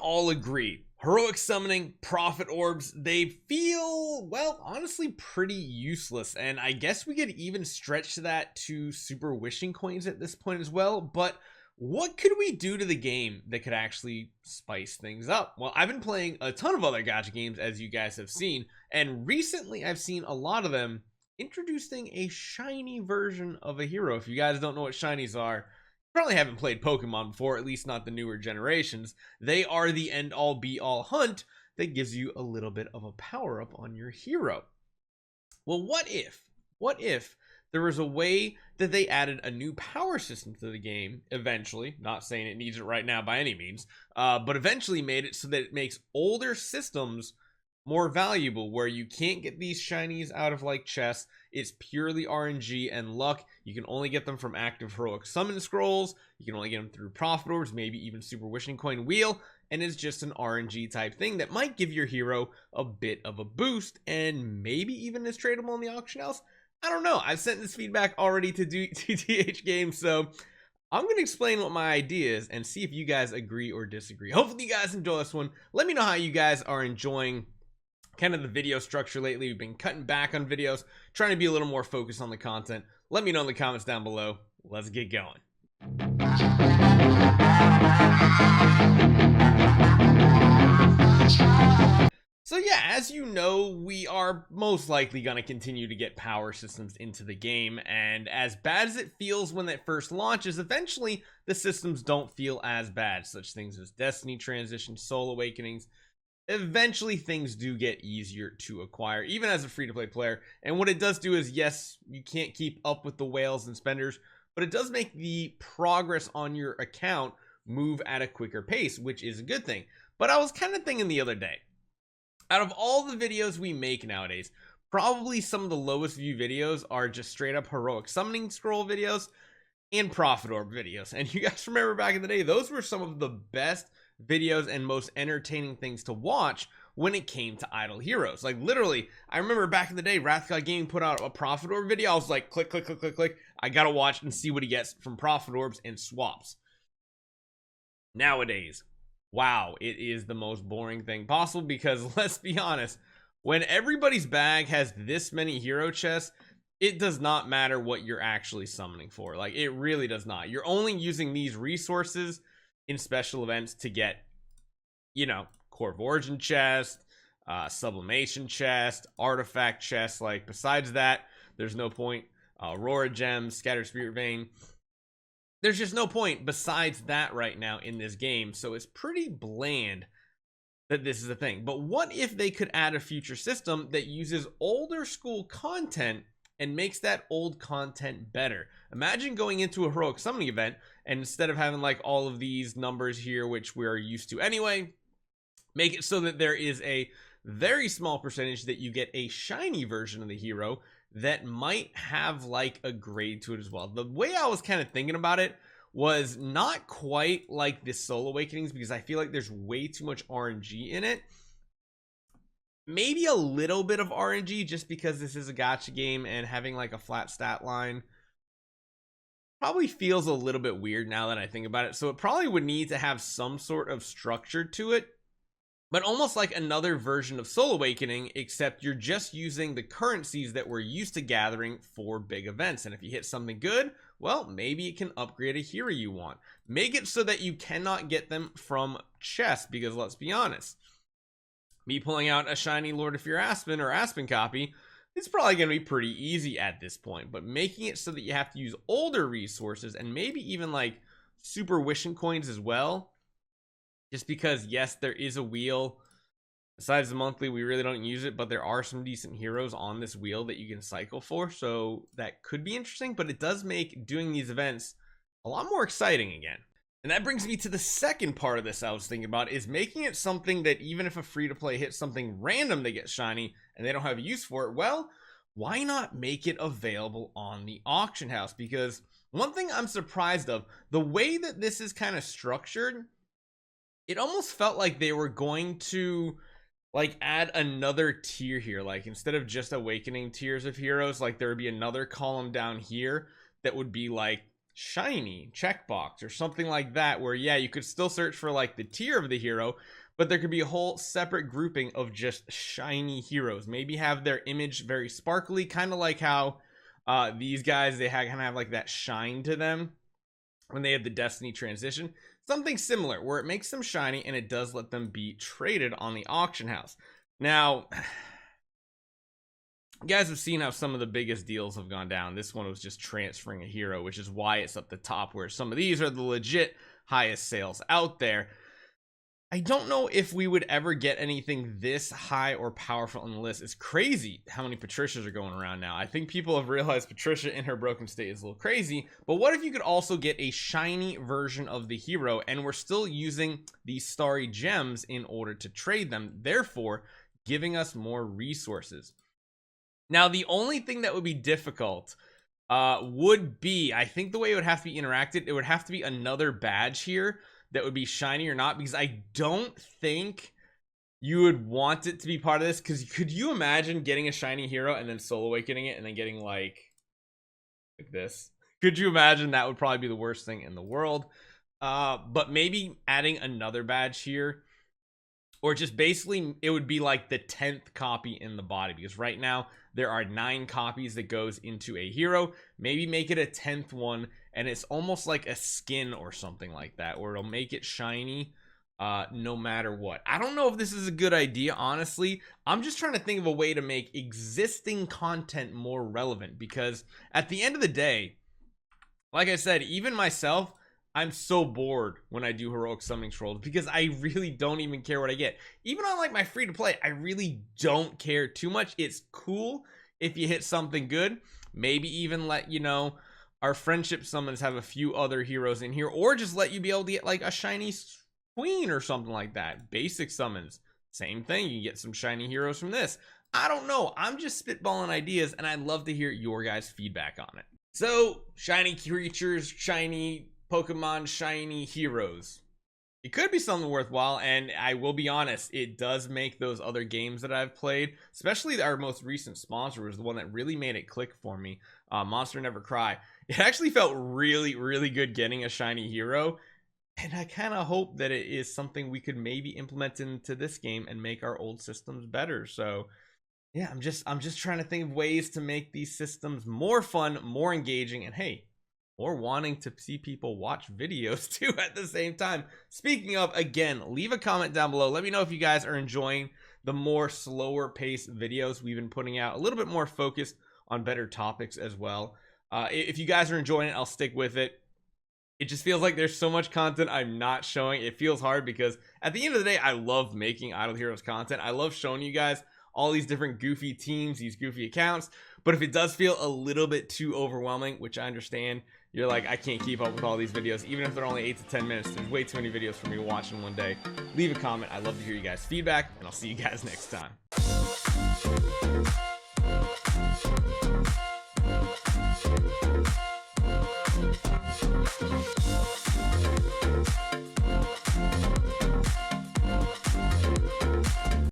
all agree. Heroic summoning, prophet orbs, they feel, well, honestly pretty useless. And I guess we could even stretch that to super wishing coins at this point as well. But what could we do to the game that could actually spice things up? Well, I've been playing a ton of other gacha games, as you guys have seen. And recently I've seen a lot of them introducing a shiny version of a hero. If you guys don't know what shinies are, probably haven't played Pokemon before, at least not the newer generations. They are the end all be all hunt that gives you a little bit of a power up on your hero. Well, what if there was a way that they added a new power system to the game eventually, not saying it needs it right now by any means, but eventually made it so that it makes older systems more valuable, where you can't get these shinies out of like chests. It's purely RNG and luck. You can only get them from active heroic summon scrolls. You can only get them through prophet orbs, maybe even super wishing coin wheel, and it's just an RNG type thing that might give your hero a bit of a boost, and maybe even is tradable in the auction house. I don't know. I've sent this feedback already to TTH Games, so I'm going to explain what my idea is and see if you guys agree or disagree. Hopefully you guys enjoy this one. Let me know how you guys are enjoying kind of the video structure lately. We've been cutting back on videos, trying to be a little more focused on the content. Let me know in the comments down below. Let's get going. So yeah, as you know, we are most likely going to continue to get power systems into the game, and as bad as it feels when it first launches, eventually the systems don't feel as bad. Such things as Destiny Transition, Soul Awakenings. Eventually things do get easier to acquire, even as a free-to-play player. And what it does do is, yes, you can't keep up with the whales and spenders, but it does make the progress on your account move at a quicker pace, which is a good thing. But I was kind of thinking the other day, out of all the videos we make nowadays, probably some of the lowest view videos are just straight up heroic summoning scroll videos and prophet orb videos. And you guys remember back in the day, those were some of the best videos and most entertaining things to watch when it came to idle heroes. Like literally, I remember back in the day, Wrath God Gaming put out a prophet orb video. I was like, click, click, click, click, click. I gotta watch and see what he gets from prophet orbs and swaps. Nowadays, wow, it is the most boring thing possible, because let's be honest, when everybody's bag has this many hero chests, it does not matter what you're actually summoning for. Like, it really does not. You're only using these resources in special events to get, you know, Core of Origin chest, Sublimation chest, Artifact chest. Like, besides that, there's no point. Aurora Gems, Scattered Spirit Vein. There's just no point besides that right now in this game. So it's pretty bland that this is a thing. But what if they could add a future system that uses older school content and makes that old content better? Imagine going into a heroic summoning event, and instead of having like all of these numbers here, which we're used to anyway, make it so that there is a very small percentage that you get a shiny version of the hero that might have like a grade to it as well. The way I was kind of thinking about it was not quite like the Soul Awakenings, because I feel like there's way too much RNG in it. Maybe a little bit of RNG, just because this is a gacha game and having like a flat stat line probably feels a little bit weird now that I think about it. So it probably would need to have some sort of structure to it, but almost like another version of Soul Awakening, except you're just using the currencies that we're used to gathering for big events. And if you hit something good, well, maybe it can upgrade a hero you want. Make it so that you cannot get them from chests, because let's be honest, me pulling out a shiny Lord of Fear Aspen or Aspen copy, it's probably going to be pretty easy at this point. But making it so that you have to use older resources, and maybe even like super wishing coins as well, just because, yes, there is a wheel. Besides the monthly, we really don't use it, but there are some decent heroes on this wheel that you can cycle for, so that could be interesting. But it does make doing these events a lot more exciting again. And that brings me to the second part of this I was thinking about, is making it something that even if a free-to-play hits something random that gets shiny and they don't have a use for it, well, why not make it available on the auction house? Because one thing I'm surprised of, the way that this is kind of structured, it almost felt like they were going to like add another tier here. Like, instead of just awakening tiers of heroes, like there would be another column down here that would be like shiny checkbox or something like that, where yeah, you could still search for like the tier of the hero, but there could be a whole separate grouping of just shiny heroes. Maybe have their image very sparkly, kind of like how these guys, they kind of have like that shine to them when they have the Destiny transition. Something similar where it makes them shiny and it does let them be traded on the auction house. Now, you guys have seen how some of the biggest deals have gone down. This one was just transferring a hero, which is why it's up the top, where some of these are the legit highest sales out there. I don't know if we would ever get anything this high or powerful on the list. It's crazy how many Patricias are going around now. I think people have realized Patricia in her broken state is a little crazy, but what if you could also get a shiny version of the hero and we're still using these starry gems in order to trade them, therefore giving us more resources? Now, the only thing that would be difficult would be, I think the way it would have to be interacted, it would have to be another badge here that would be shiny or not, because I don't think you would want it to be part of this. Because could you imagine getting a shiny hero and then solo awakening it and then getting like this? Could you imagine? That would probably be the worst thing in the world. But maybe adding another badge here, or just basically it would be like the 10th copy in the body, because right now there are 9 copies that goes into a hero. Maybe make it a 10th one, and it's almost like a skin or something like that, where it'll make it shiny no matter what. I don't know if this is a good idea, honestly. I'm just trying to think of a way to make existing content more relevant, because at the end of the day, like I said, even myself, I'm so bored when I do heroic summoning trolls, because I really don't even care what I get. Even on like my free to play, I really don't care too much. It's cool if you hit something good. Maybe even let, you know, our friendship summons have a few other heroes in here, or just let you be able to get like a shiny queen or something like that. Basic summons, same thing. You can get some shiny heroes from this. I don't know. I'm just spitballing ideas, and I'd love to hear your guys' feedback on it. So, shiny creatures, shiny Pokemon, shiny heroes. It could be something worthwhile, and I will be honest, it does make those other games that I've played, especially our most recent sponsor was the one that really made it click for me, Monster Never Cry. It actually felt really, really good getting a shiny hero, and I kind of hope that it is something we could maybe implement into this game and make our old systems better. So yeah, I'm just trying to think of ways to make these systems more fun, more engaging, and hey, or wanting to see people watch videos too at the same time. Speaking of, again, leave a comment down below. Let me know if you guys are enjoying the more slower paced videos we've been putting out, a little bit more focused on better topics as well. If you guys are enjoying it, I'll stick with it. It just feels like there's so much content I'm not showing. It feels hard because at the end of the day, I love making Idle Heroes content. I love showing you guys all these different goofy teams, these goofy accounts. But if it does feel a little bit too overwhelming, which I understand, you're like, I can't keep up with all these videos, even if they're only 8 to 10 minutes. There's way too many videos for me to watch in one day. Leave a comment. I'd love to hear you guys' feedback, and I'll see you guys next time.